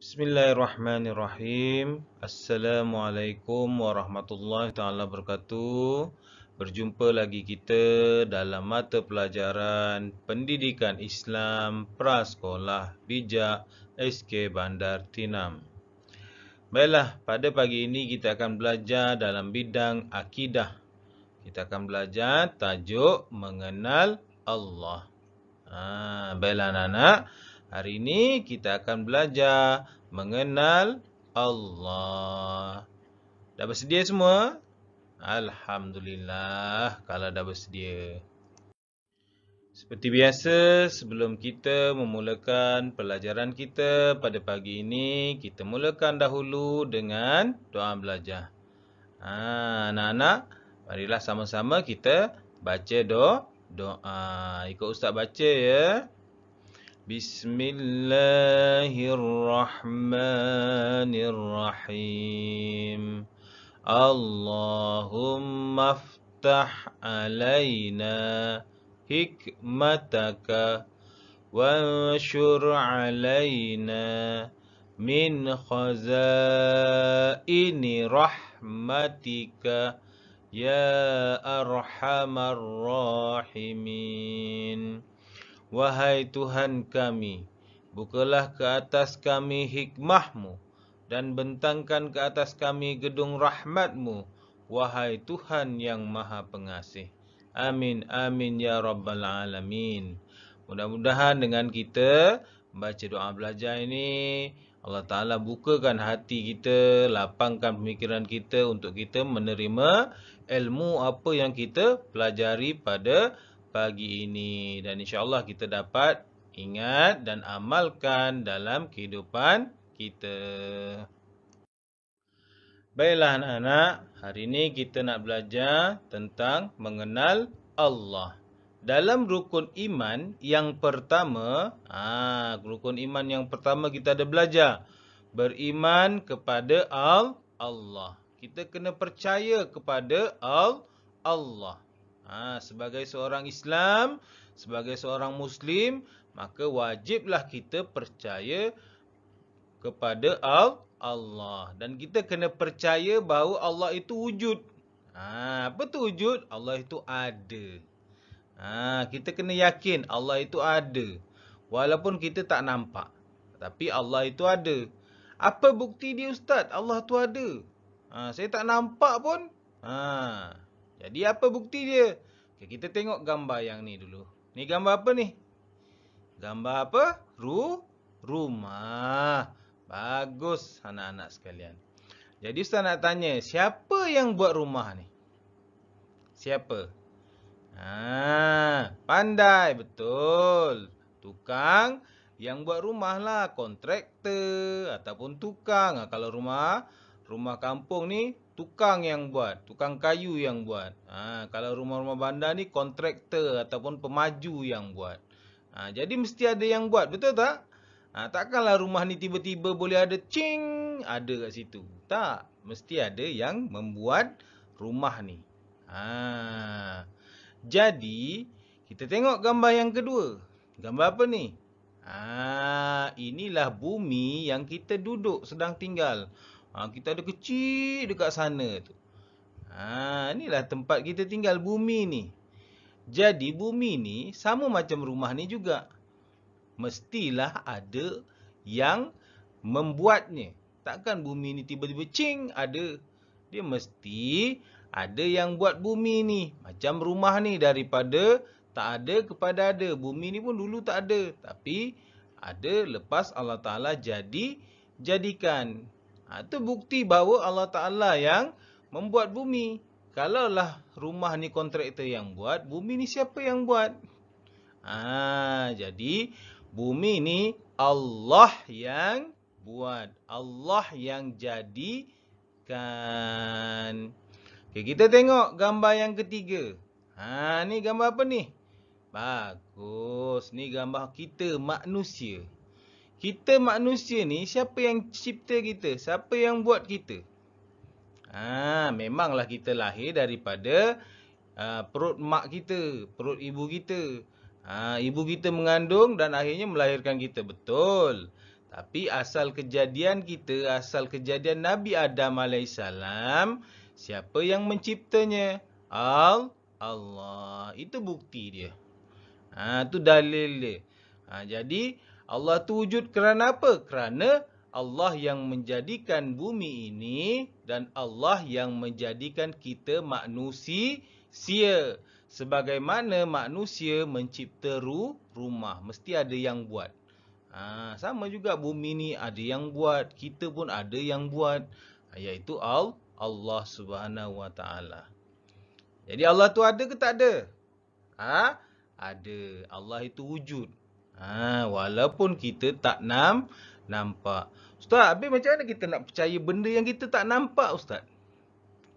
Bismillahirrahmanirrahim. Assalamualaikum warahmatullahi taala wabarakatuh. Berjumpa lagi kita dalam mata pelajaran Pendidikan Islam Prasekolah Bijak SK Bandar Tinam. Baiklah, pada pagi ini kita akan belajar dalam bidang akidah. Kita akan belajar tajuk mengenal Allah. Baiklah anak-anak, hari ini kita akan belajar mengenal Allah. Dah bersedia semua? Alhamdulillah kalau dah bersedia. Seperti biasa, sebelum kita memulakan pelajaran kita pada pagi ini, kita mulakan dahulu dengan doa belajar. Anak-anak, marilah sama-sama kita baca doa. Ikut ustaz baca ya. Bismillahirrahmanirrahim. Allahumma aftah alaina hikmataka wanshur alaina min khazaini rahmatika ya arhamar rahimin. Wahai Tuhan kami, bukalah ke atas kami hikmah-Mu dan bentangkan ke atas kami gedung rahmat-Mu, wahai Tuhan yang Maha Pengasih. Amin, amin ya Rabbal Alamin. Mudah-mudahan dengan kita baca doa belajar ini, Allah Ta'ala bukakan hati kita, lapangkan pemikiran kita untuk kita menerima ilmu apa yang kita pelajari pada pagi ini. Dan insyaAllah kita dapat ingat dan amalkan dalam kehidupan kita. Baiklah anak-anak, hari ini kita nak belajar tentang mengenal Allah. Dalam rukun iman yang pertama, kita ada belajar beriman kepada Allah. Kita kena percaya kepada Allah. Sebagai seorang Islam, sebagai seorang Muslim, maka wajiblah kita percaya kepada Allah. Dan kita kena percaya bahawa Allah itu wujud. Apa tu wujud? Allah itu ada. Kita kena yakin Allah itu ada. Walaupun kita tak nampak. Tapi Allah itu ada. Apa bukti dia Ustaz? Allah tu ada. Saya tak nampak pun. Jadi apa bukti dia? Okay, kita tengok gambar yang ni dulu. Ni gambar apa ni? Gambar apa? Rumah. Bagus anak-anak sekalian. Jadi Ustaz nak tanya, siapa yang buat rumah ni? Siapa? Pandai, betul. Tukang yang buat rumah lah. Kontraktor ataupun tukang. Kalau rumah kampung ni, tukang yang buat. Tukang kayu yang buat. Kalau rumah-rumah bandar ni, kontraktor ataupun pemaju yang buat. Jadi mesti ada yang buat, betul tak? Takkanlah rumah ni tiba-tiba boleh ada cing, ada kat situ. Tak, mesti ada yang membuat rumah ni. Jadi, kita tengok gambar yang kedua. Gambar apa ni? Inilah bumi yang kita duduk sedang tinggal. Kita ada kecil dekat sana tu. Inilah tempat kita tinggal, bumi ni. Jadi bumi ni sama macam rumah ni juga. Mestilah ada yang membuatnya. Takkan bumi ni tiba-tiba cing ada. Dia mesti ada yang buat bumi ni. Macam rumah ni daripada tak ada kepada ada. Bumi ni pun dulu tak ada. Tapi ada lepas Allah Ta'ala jadikan. Itu bukti bahawa Allah Ta'ala yang membuat bumi. Kalaulah rumah ni kontraktor yang buat, bumi ni siapa yang buat? Jadi bumi ni Allah yang buat. Allah yang jadikan. Okay, kita tengok gambar yang ketiga. Ni gambar apa ni? Bagus. Ni gambar kita manusia. Kita manusia ni siapa yang cipta kita? Siapa yang buat kita? Memanglah kita lahir daripada perut mak kita, perut ibu kita. Ibu kita mengandung dan akhirnya melahirkan kita, betul. Tapi asal kejadian kita, asal kejadian Nabi Adam alaihissalam, siapa yang menciptanya? Allah. Itu bukti dia. Itu dalil dia. Jadi Allah tu wujud kerana apa? Kerana Allah yang menjadikan bumi ini dan Allah yang menjadikan kita manusia. Sebagaimana manusia mencipta rumah, mesti ada yang buat. Sama juga bumi ni ada yang buat, kita pun ada yang buat, iaitu Allah Subhanahu Wa Taala. Jadi Allah tu ada ke tak ada? Ada. Allah itu wujud. Walaupun kita tak nampak. Ustaz, habis macam mana kita nak percaya benda yang kita tak nampak, Ustaz?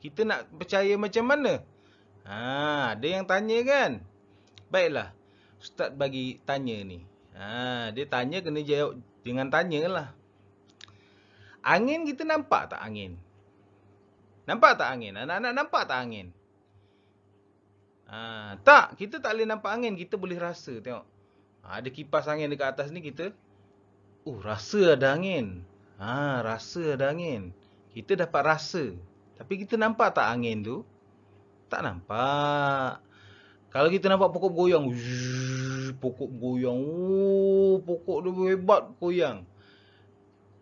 Kita nak percaya macam mana? Ada yang tanya kan? Baiklah, Ustaz bagi tanya ni. Dia tanya kena jawab dengan tanyalah. Angin kita nampak tak angin? Nampak tak angin? Anak-anak nampak tak angin? Tak, kita tak boleh nampak angin, kita boleh rasa. Tengok. Ada kipas angin dekat atas ni kita. Rasa ada angin. Rasa ada angin. Kita dapat rasa. Tapi kita nampak tak angin tu? Tak nampak. Kalau kita nampak pokok goyang, pokok goyang, pokok tu hebat goyang.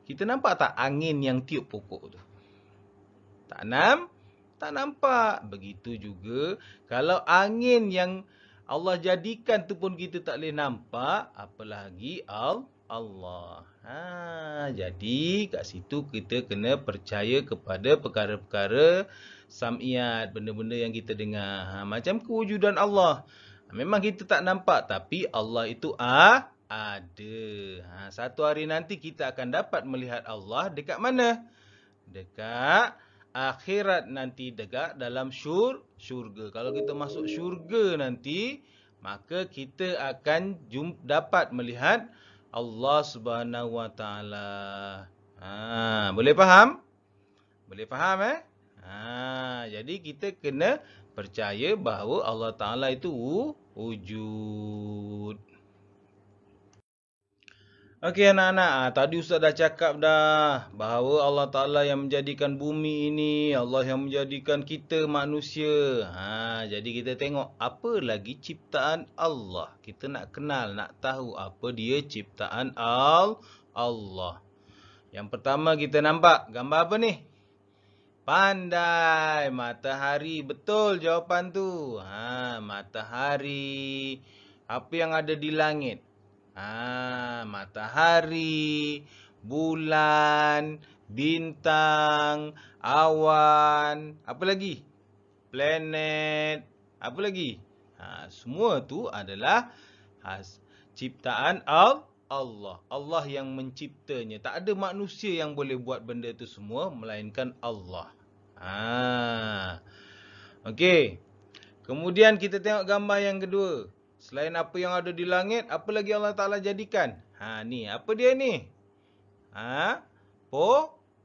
Kita nampak tak angin yang tiup pokok tu? Tak nampak. Begitu juga kalau angin yang Allah jadikan tu pun kita tak boleh nampak, apalagi Allah. Jadi kat situ kita kena percaya kepada perkara-perkara sam'iyat, benda-benda yang kita dengar. Macam kewujudan Allah. Memang kita tak nampak, tapi Allah itu ada. Satu hari nanti kita akan dapat melihat Allah dekat mana? Dekat akhirat nanti, dekat dalam syurga. Kalau kita masuk syurga nanti, maka kita akan dapat melihat Allah Subhanahu Wa Taala. Boleh faham? Boleh faham jadi kita kena percaya bahawa Allah Taala itu wujud. Okey anak-anak, tadi Ustaz dah cakap dah bahawa Allah Ta'ala yang menjadikan bumi ini, Allah yang menjadikan kita manusia. Jadi kita tengok apa lagi ciptaan Allah. Kita nak kenal, nak tahu apa dia ciptaan Allah. Yang pertama kita nampak gambar apa ni? Pandai, matahari. Betul jawapan tu. Matahari. Apa yang ada di langit? Matahari, bulan, bintang, awan, apa lagi? Planet, apa lagi? Semua tu adalah ciptaan Allah. Allah yang menciptanya. Tak ada manusia yang boleh buat benda tu semua melainkan Allah. Okey. Kemudian kita tengok gambar yang kedua. Selain apa yang ada di langit, apa lagi Allah Ta'ala jadikan? Ni, apa dia ni?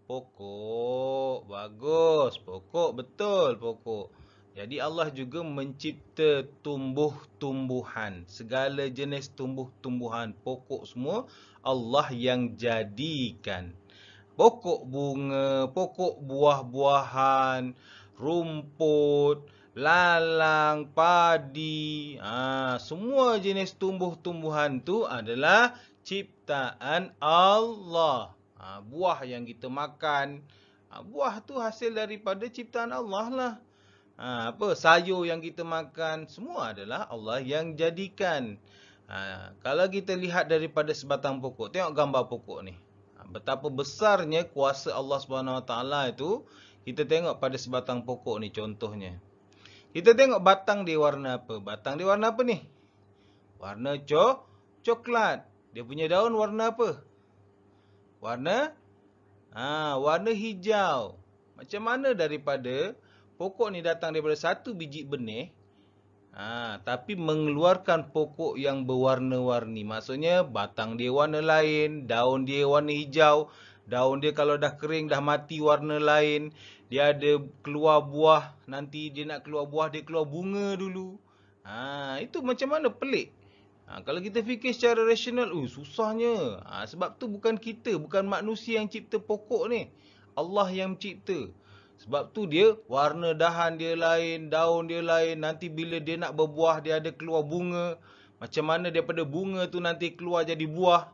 Pokok. Bagus. Pokok, betul pokok. Jadi Allah juga mencipta tumbuh-tumbuhan. Segala jenis tumbuh-tumbuhan. Pokok semua Allah yang jadikan. Pokok bunga, pokok buah-buahan, rumput, lalang, padi, semua jenis tumbuh-tumbuhan tu adalah ciptaan Allah. Buah yang kita makan, buah tu hasil daripada ciptaan Allah lah. Sayur yang kita makan, semua adalah Allah yang jadikan. Kalau kita lihat daripada sebatang pokok, tengok gambar pokok ni. Betapa besarnya kuasa Allah SWT itu, kita tengok pada sebatang pokok ni contohnya. Kita tengok batang dia warna apa? Batang dia warna apa ni? Warna coklat. Dia punya daun warna apa? Warna hijau. Macam mana daripada pokok ni datang daripada satu biji benih, tapi mengeluarkan pokok yang berwarna-warni. Maksudnya batang dia warna lain, daun dia warna hijau. Daun dia kalau dah kering, dah mati warna lain. Dia ada keluar buah. Nanti dia nak keluar buah, dia keluar bunga dulu. Itu macam mana pelik. Kalau kita fikir secara rasional, susahnya. Sebab tu bukan kita, bukan manusia yang cipta pokok ni. Allah yang mencipta. Sebab tu dia warna dahan dia lain, daun dia lain. Nanti bila dia nak berbuah, dia ada keluar bunga. Macam mana daripada bunga tu nanti keluar jadi buah.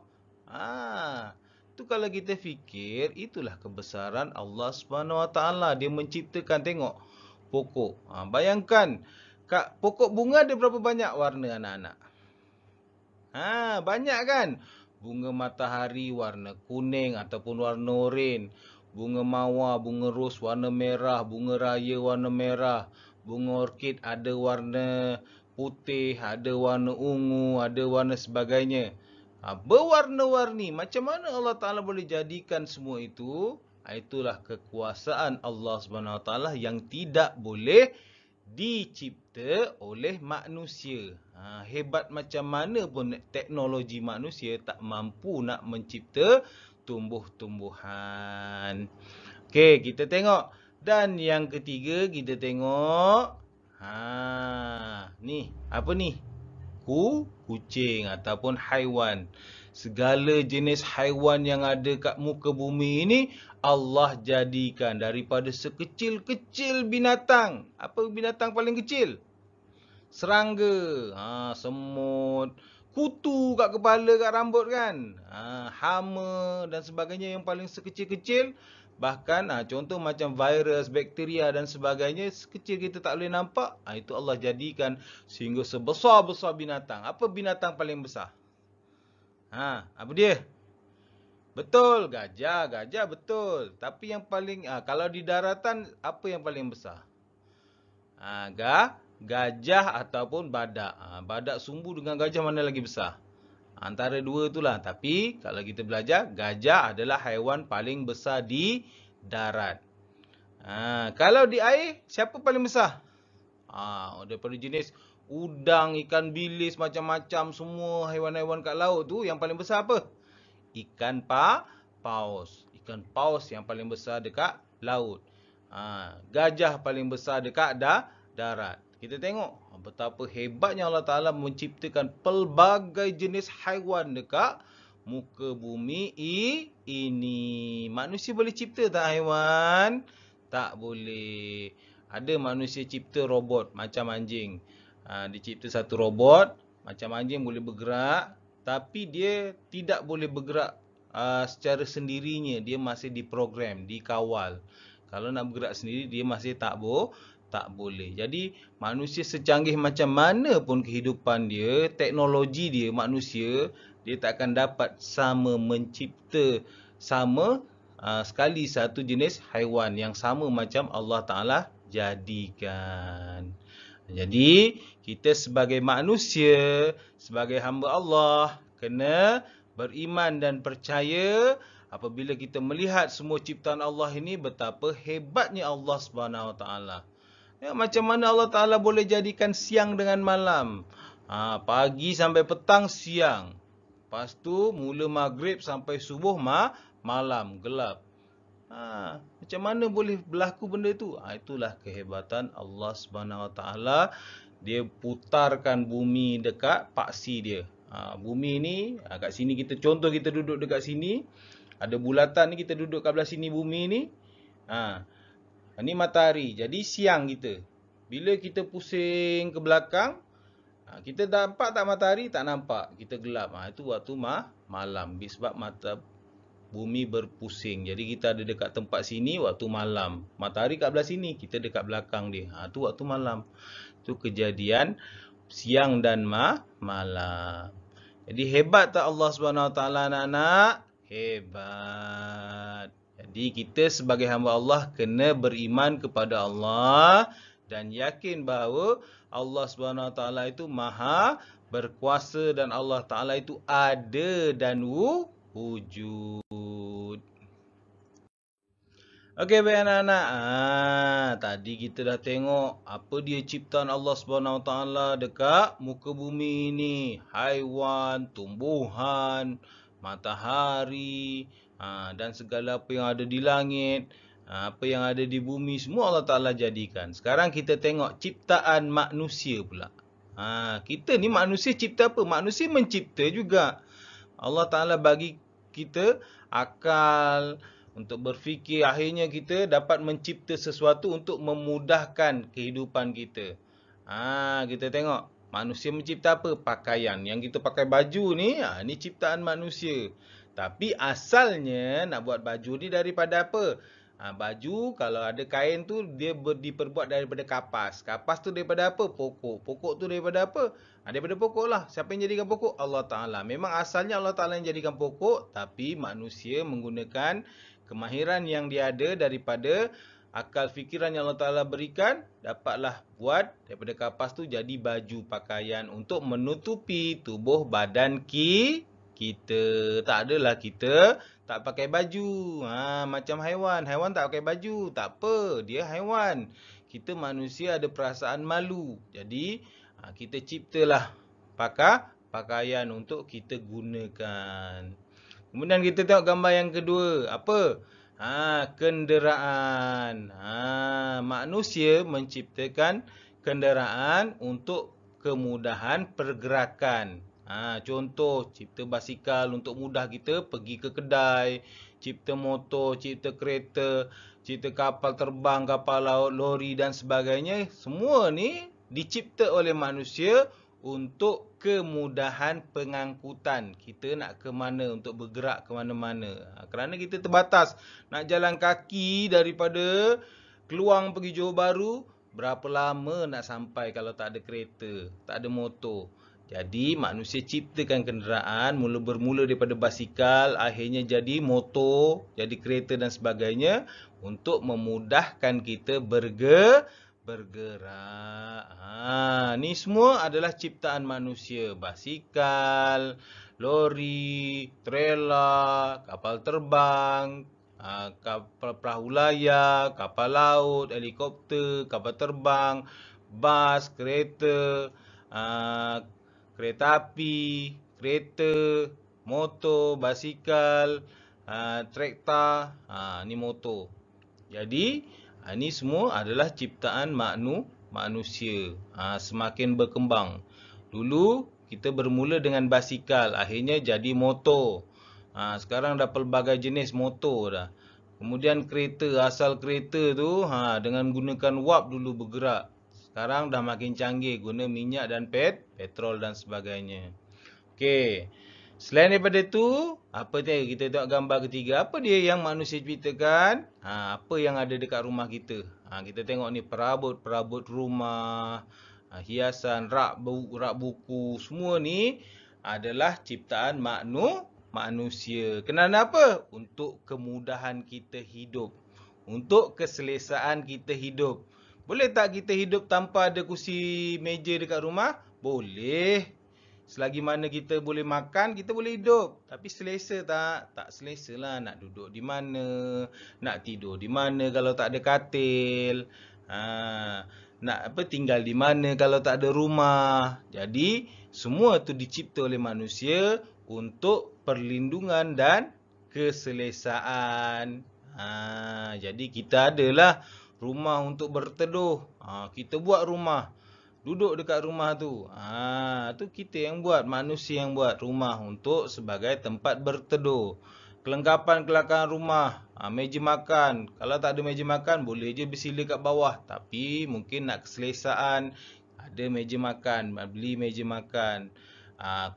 Tu kalau kita fikir, itulah kebesaran Allah Subhanahu Wa Taala. Dia menciptakan, tengok pokok. Bayangkan, pokok bunga ada berapa banyak warna anak-anak? Banyak kan? Bunga matahari warna kuning ataupun warna oranye. Bunga mawar, bunga ros warna merah. Bunga raya warna merah. Bunga orkid ada warna putih, ada warna ungu, ada warna sebagainya. Berwarna-warni. Macam mana Allah Ta'ala boleh jadikan semua itu? Itulah kekuasaan Allah Subhanahu Wa Taala yang tidak boleh dicipta oleh manusia. Hebat macam mana pun teknologi manusia tak mampu nak mencipta tumbuh-tumbuhan. Okey, kita tengok. Dan yang ketiga kita tengok. Ni, apa ni? Kucing ataupun haiwan. Segala jenis haiwan yang ada kat muka bumi ini Allah jadikan daripada sekecil-kecil binatang. Apa binatang paling kecil? Serangga, semut, kutu kat kepala, kat rambut kan. Hama dan sebagainya yang paling sekecil-kecil. Bahkan contoh macam virus, bakteria dan sebagainya, sekecil kita tak boleh nampak. Itu Allah jadikan sehingga sebesar-besar binatang. Apa binatang paling besar? Apa dia? Betul, gajah. Gajah betul. Tapi yang paling, kalau di daratan, apa yang paling besar? Gajah ataupun badak. Badak sumbu dengan gajah mana lagi besar? Antara dua itulah. Tapi kalau kita belajar, gajah adalah haiwan paling besar di darat. Kalau di air, siapa paling besar? Daripada jenis udang, ikan bilis, macam-macam semua haiwan-haiwan kat laut tu, yang paling besar apa? Ikan paus. Ikan paus yang paling besar dekat laut. Gajah paling besar dekat darat. Kita tengok betapa hebatnya Allah Ta'ala menciptakan pelbagai jenis haiwan dekat muka bumi ini. Manusia boleh cipta tak haiwan? Tak boleh. Ada manusia cipta robot macam anjing. Dicipta satu robot macam anjing boleh bergerak. Tapi dia tidak boleh bergerak secara sendirinya. Dia masih diprogram, dikawal. Kalau nak bergerak sendiri, dia masih tak boleh. Jadi, manusia secanggih macam mana pun kehidupan dia, teknologi dia, manusia, dia tak akan dapat sama mencipta sekali satu jenis haiwan yang sama macam Allah Ta'ala jadikan. Jadi, kita sebagai manusia, sebagai hamba Allah, kena beriman dan percaya apabila kita melihat semua ciptaan Allah ini, betapa hebatnya Allah Subhanahu Wa Taala. Macam mana Allah Ta'ala boleh jadikan siang dengan malam. Pagi sampai petang siang. Lepas tu mula maghrib sampai subuh malam gelap. Macam mana boleh berlaku benda tu? Itulah kehebatan Allah Subhanahu Wa Taala. Dia putarkan bumi dekat paksi dia. Bumi ni, kat sini kita contoh kita duduk dekat sini. Ada bulatan ni, kita duduk kat belah sini bumi ni. Ini matahari. Jadi siang kita. Bila kita pusing ke belakang, kita nampak tak matahari? Tak nampak. Kita gelap. Itu waktu malam. Sebab bumi berpusing. Jadi kita ada dekat tempat sini waktu malam. Matahari kat belah sini. Kita dekat belakang dia. Itu waktu malam. Itu kejadian siang dan malam. Jadi hebat tak Allah SWT anak-anak? Hebat. Jadi kita sebagai hamba Allah kena beriman kepada Allah dan yakin bahawa Allah SWT itu maha berkuasa dan Allah Ta'ala itu ada dan wujud. Okey baik anak-anak. Tadi kita dah tengok apa dia ciptaan Allah SWT dekat muka bumi ini. Haiwan, tumbuhan, matahari, dan segala apa yang ada di langit, apa yang ada di bumi, semua Allah Ta'ala jadikan. Sekarang kita tengok ciptaan manusia pula. Kita ni manusia cipta apa? Manusia mencipta juga. Allah Ta'ala bagi kita akal untuk berfikir. Akhirnya kita dapat mencipta sesuatu untuk memudahkan kehidupan kita. Kita tengok. Manusia mencipta apa? Pakaian. Yang kita pakai baju ni, ni ciptaan manusia. Tapi asalnya nak buat baju ni daripada apa? Baju kalau ada kain tu dia diperbuat daripada kapas. Kapas tu daripada apa? Pokok. Pokok tu daripada apa? Daripada pokok lah. Siapa yang jadikan pokok? Allah Ta'ala. Memang asalnya Allah Ta'ala yang jadikan pokok. Tapi manusia menggunakan kemahiran yang dia ada daripada akal fikiran yang Allah Ta'ala berikan. Dapatlah buat daripada kapas tu jadi baju pakaian untuk menutupi tubuh badan kita. Tak adalah kita tak pakai baju. Macam haiwan. Haiwan tak pakai baju. Tak apa. Dia haiwan. Kita manusia ada perasaan malu. Jadi, kita ciptalah pakaian untuk kita gunakan. Kemudian kita tengok gambar yang kedua. Apa? Kenderaan. Manusia menciptakan kenderaan untuk kemudahan pergerakan. Contoh, cipta basikal untuk mudah kita pergi ke kedai, cipta motor, cipta kereta, cipta kapal terbang, kapal laut, lori dan sebagainya. Semua ni dicipta oleh manusia untuk kemudahan pengangkutan. Kita nak ke mana untuk bergerak ke mana-mana. Kerana kita terbatas. Nak jalan kaki daripada Keluang pergi Johor Bahru, berapa lama nak sampai kalau tak ada kereta, tak ada motor. Jadi manusia ciptakan kenderaan bermula daripada basikal, akhirnya jadi motor, jadi kereta dan sebagainya untuk memudahkan kita bergerak. Ni semua adalah ciptaan manusia. Basikal, lori, trailer, kapal terbang, kapal perahu layar, kapal laut, helikopter, kapal terbang, bas, kereta, kereta api, kereta, motor, basikal, traktor, ni motor. Jadi, ni semua adalah ciptaan manusia. Semakin berkembang. Dulu, kita bermula dengan basikal, akhirnya jadi motor. Sekarang dah pelbagai jenis motor dah. Kemudian kereta, asal kereta tu dengan gunakan wap dulu bergerak. Sekarang dah makin canggih, guna minyak dan petrol dan sebagainya. Okey. Selain daripada tu, apa tadi? Kita tengok gambar ketiga. Apa dia yang manusia ciptakan? Apa yang ada dekat rumah kita? Kita tengok ni perabot-perabot rumah, hiasan, rak buku. Semua ni adalah ciptaan manusia. Kenapa? Untuk kemudahan kita hidup. Untuk keselesaan kita hidup. Boleh tak kita hidup tanpa ada kursi meja dekat rumah? Boleh. Selagi mana kita boleh makan, kita boleh hidup. Tapi selesa tak? Tak selesa lah. Nak duduk di mana? Nak tidur di mana kalau tak ada katil? Nak tinggal di mana kalau tak ada rumah? Jadi, semua tu dicipta oleh manusia untuk perlindungan dan keselesaan. Jadi, kita adalah rumah untuk berteduh. Kita buat rumah. Duduk dekat rumah tu. Tu kita yang buat. Manusia yang buat rumah untuk sebagai tempat berteduh. Kelengkapan rumah. Meja makan. Kalau tak ada meja makan, boleh je bersila kat bawah. Tapi mungkin nak keselesaan, ada meja makan. Beli meja makan.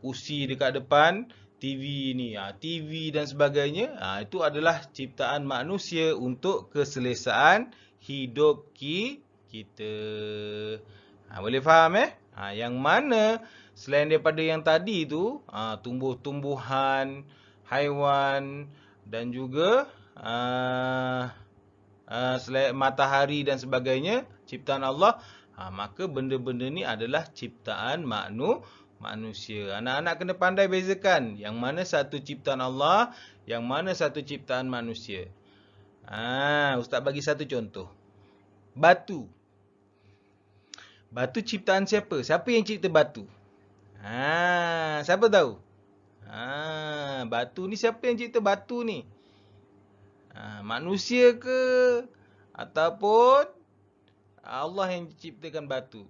Kursi dekat depan. TV ni. TV dan sebagainya. Itu adalah ciptaan manusia untuk keselesaan hidup kita. Boleh faham Yang mana selain daripada yang tadi tu, tumbuh-tumbuhan, haiwan dan juga selain matahari dan sebagainya, ciptaan Allah, maka benda-benda ni adalah ciptaan manusia. Anak-anak kena pandai bezakan yang mana satu ciptaan Allah, yang mana satu ciptaan manusia. Ustaz bagi satu contoh. Batu. Batu ciptaan siapa? Siapa yang cipta batu? Siapa tahu? Batu ni siapa yang cipta batu ni? Manusia ke? Ataupun Allah yang ciptakan batu?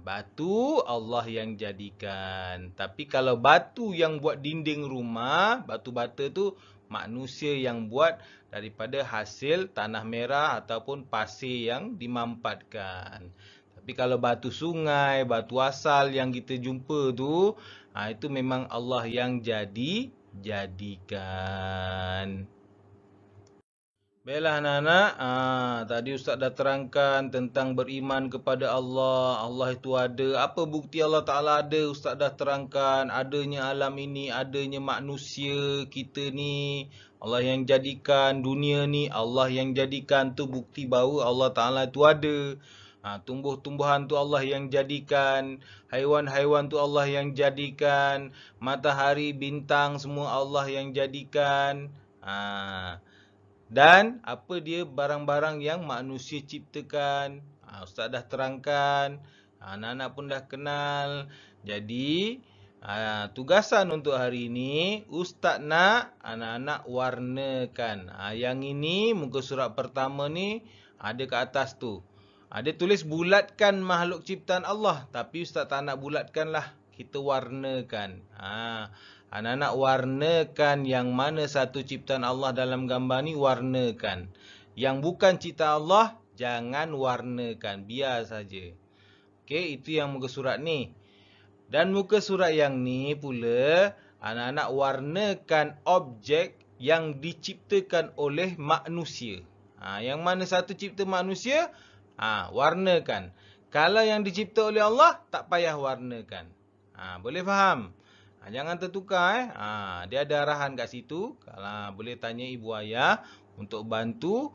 Batu Allah yang jadikan. Tapi kalau batu yang buat dinding rumah, batu bata tu manusia yang buat daripada hasil tanah merah ataupun pasir yang dimampatkan. Tapi kalau batu sungai, batu asal yang kita jumpa tu, itu memang Allah yang jadikan. Baiklah anak-anak, tadi Ustaz dah terangkan tentang beriman kepada Allah. Allah itu ada. Apa bukti Allah Ta'ala ada? Ustaz dah terangkan adanya alam ini, adanya manusia kita ni. Allah yang jadikan dunia ni, Allah yang jadikan tu bukti bahawa Allah Ta'ala itu ada. Tumbuh-tumbuhan tu Allah yang jadikan. Haiwan-haiwan tu Allah yang jadikan. Matahari, bintang semua Allah yang jadikan. Dan apa dia barang-barang yang manusia ciptakan. Ustaz dah terangkan. Anak-anak pun dah kenal. Jadi, tugasan untuk hari ini, Ustaz nak anak-anak warnakan. Yang ini, muka surat pertama ni, ada ke atas tu. Ada tulis bulatkan makhluk ciptaan Allah. Tapi Ustaz tak nak bulatkan lah. Kita warnakan. Anak-anak warnakan yang mana satu ciptaan Allah dalam gambar ni, warnakan. Yang bukan ciptaan Allah, jangan warnakan. Biar saja. Okey, itu yang muka surat ni. Dan muka surat yang ni pula, anak-anak warnakan objek yang diciptakan oleh manusia. Yang mana satu cipta manusia, warnakan. Kalau yang dicipta oleh Allah, tak payah warnakan. Boleh faham? Jangan tertukar. Dia ada arahan kat situ. Kalau boleh tanya ibu ayah untuk bantu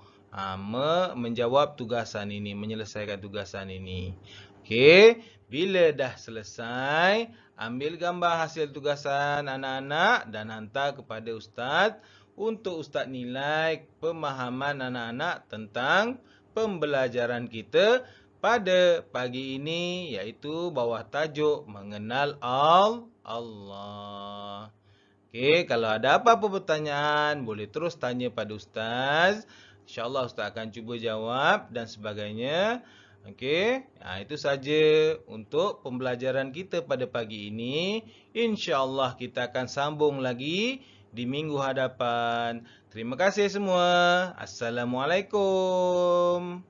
menjawab tugasan ini, menyelesaikan tugasan ini. Okey, bila dah selesai, ambil gambar hasil tugasan anak-anak dan hantar kepada ustaz untuk ustaz nilai pemahaman anak-anak tentang pembelajaran kita pada pagi ini, iaitu bawah tajuk mengenal Allah. Okey, kalau ada apa-apa pertanyaan, boleh terus tanya pada ustaz. InsyaAllah ustaz akan cuba jawab dan sebagainya. Okey, itu saja untuk pembelajaran kita pada pagi ini. InsyaAllah kita akan sambung lagi di minggu hadapan. Terima kasih semua. Assalamualaikum.